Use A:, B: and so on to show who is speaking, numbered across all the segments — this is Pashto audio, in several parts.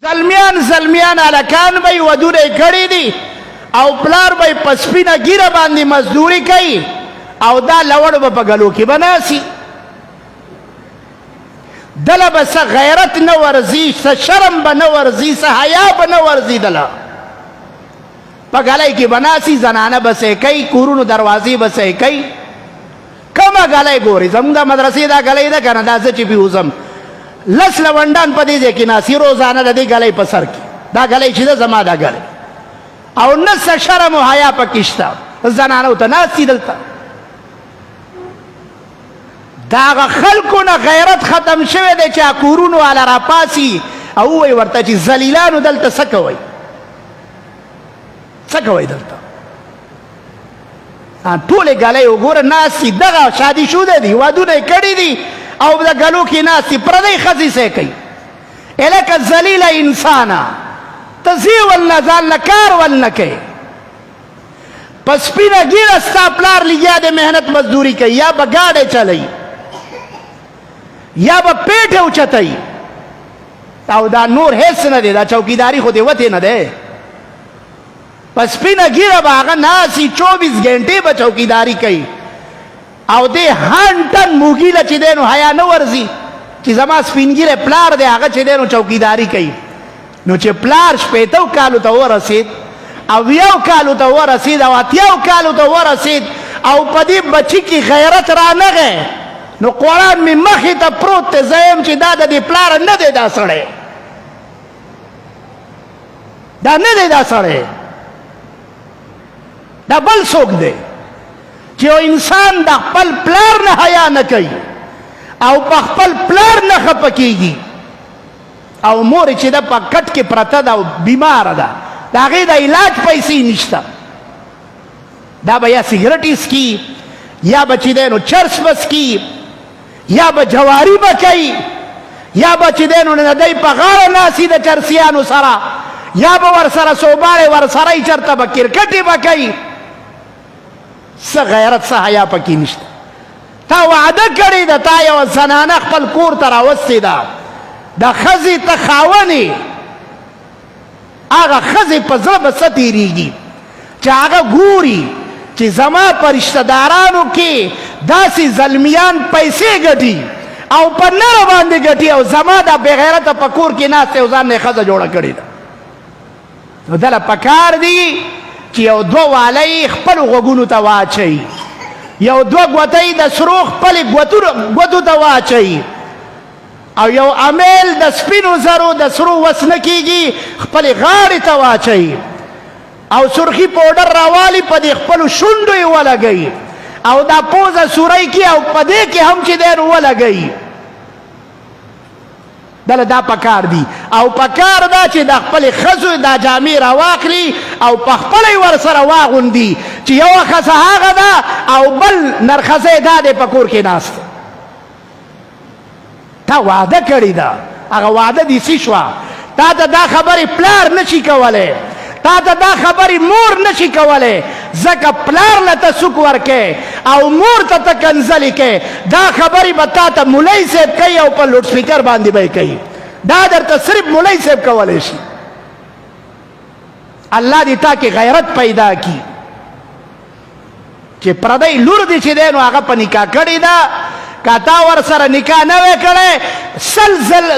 A: زلمیان الکان به ودونه کړی دي او پلار به پسپینه ګیره باندې مزدوري کوي او دا لوړ به په ګلو کې بناسي دله به څه غیرت نه ورځي څه شرم به نه ورځي څه حیا به نه ورځي دله په ګلۍ کې بناسي زنانه بسې کوي کورونو دروازې بسې کوي کومه ګلۍ ګوري زموږ د مدرسې دا ګلۍ ده که نه دا زه چې پې وځم لس لونډان په دې ځای کې ناستي روزانه د دې ګلۍ په سر کې دا ګلۍ چې ده زما دا ګلۍ او نه څه شرم و حیا پکې شته زنانو ته ناستي دلته د هغه خلکو نه غیرت ختم شوی دی چې کورونو والا راپاسي او ووایي ورته چې ذلیلانو دلته څه کوئ څه کوئ دلته ټولې ګلۍ وګوره ناستي دغه شادي شوده دي وادونه یې کړي دي او د ګلو کې ناستي پردۍ ښځې څه کوي الکه ذلیله انسانه ته ځې ولنه ځان له کار ولنه کوې په سپینه ګیره ستا پلار لګیا دی محنت مزدوري کوي یا به ګاډی چلوي یا به پیټ اوچتوي او دا نور هیڅ نه دی دا چوکیداري خو دې وتې نه دی په سپینه ګیره به هغه ناستي 24 ګنټې به چوکیداري کوي او دې هانټن موږي له چې دی نو حیا نه ورځي چې زما سپین ګیره پلار دی هغه چې دی نو چوکیداري کوي نو چې پلار شپېتو کالو ته ورسېد او 1 کالو ته ورسېد او 80 کالو ته ورسېد او په دې بچي کې غیرت رانغی نو قرآن مې مخې ته پروت دی زه یم چې دا د دې پلار نه دی دا سړی دا نه دی دا سړی دا بل څوک دی چې یو انسان د خپل پلار نه حیا نه کوي او په خپل پلار نه خفه کېږي او مور چې ده په کټ کې پرته ده او بیماره ده د هغې د علاج پیسې نشته دا به یا سګرټ څکي یا به چې دی نو چرس به څکي یا به جواري به کوي یا به چې دی نو د دی په غاړه ناستي د چرسیانو سره یا به ورسره صوباړې ورسره یې چېرته به کرکټې به کوي څه غیرت څه حیا پکې نشته تا وعده کړې ده تا یوه زنانه خپل کور ته راوستې ده د ښځې ته خاونې هغه ښځې په زړه به څه تېرېږي چې هغه ګوري چې زما په رشته دارانو کې داسې زلمیان پیسې ګټي او په نره باندې ګټي او زما دا بېغیرته په کور کې ناست او ځان نه یې ښځه جوړه کړې ده نو دله پکار دي چې یو دوه والی خپلو غوږونو ته واچوي یو دوه ګوتۍ د سرو خپلې ګوتو ته واچوي او یو امیل د سپینو زرو د سرو وس نه کېږي خپلې غاړې ته واچوي او سرخي پوډر راوالي په دې خپلو شونډو یې ولګوي او دا پوزه سوری کې او په دې کې هم چې دی نو ولګوي دله دا پکار دي او پکار دا چې د خپلې ښځو دا جامې راواخلي او په خپله یې ورسره واغوندي چې یوه ښځه هغه ده او بل نرښځی دا دی په کور کې ناست تا وعده کړې ده هغه وعده دې څه شوه تا ته دا خبرې پلار نشي کولی تا ته دا خبرې مور نشي کولی ځکه پلار له ته سوک ورکې او مور ته ته کنځلې کې دا خبرې به تا ته مولوي صاحب کوي او په لوډ سپیکر باندې به یې کوي دا درته صرف مولوي صاحب کولی شي الله دې تا کې غیرت پیدا کی چې پردی لور دې چې دی نو هغه په نکاح کړې ده که تا ورسره نکاح نه وی کړی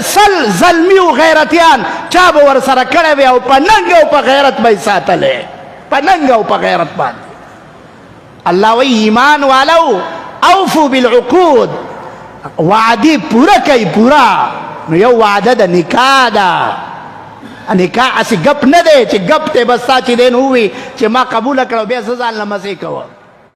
A: سل ظلمي و غیرتیان چا به ورسره کړی وی او په ننګ او په غیرت به یې ساتلی په ننګ او په غیرت باندې الله وی ایمان والو اوفو بالعقود وعدې پوره کوي پوره نو یو وعده د نکاح ده نکاح هسې ګپ نه دی چې ګپ دی بس تا چې دی نو ووي چې ما قبوله کړه بیا زه ځان له مزې کوه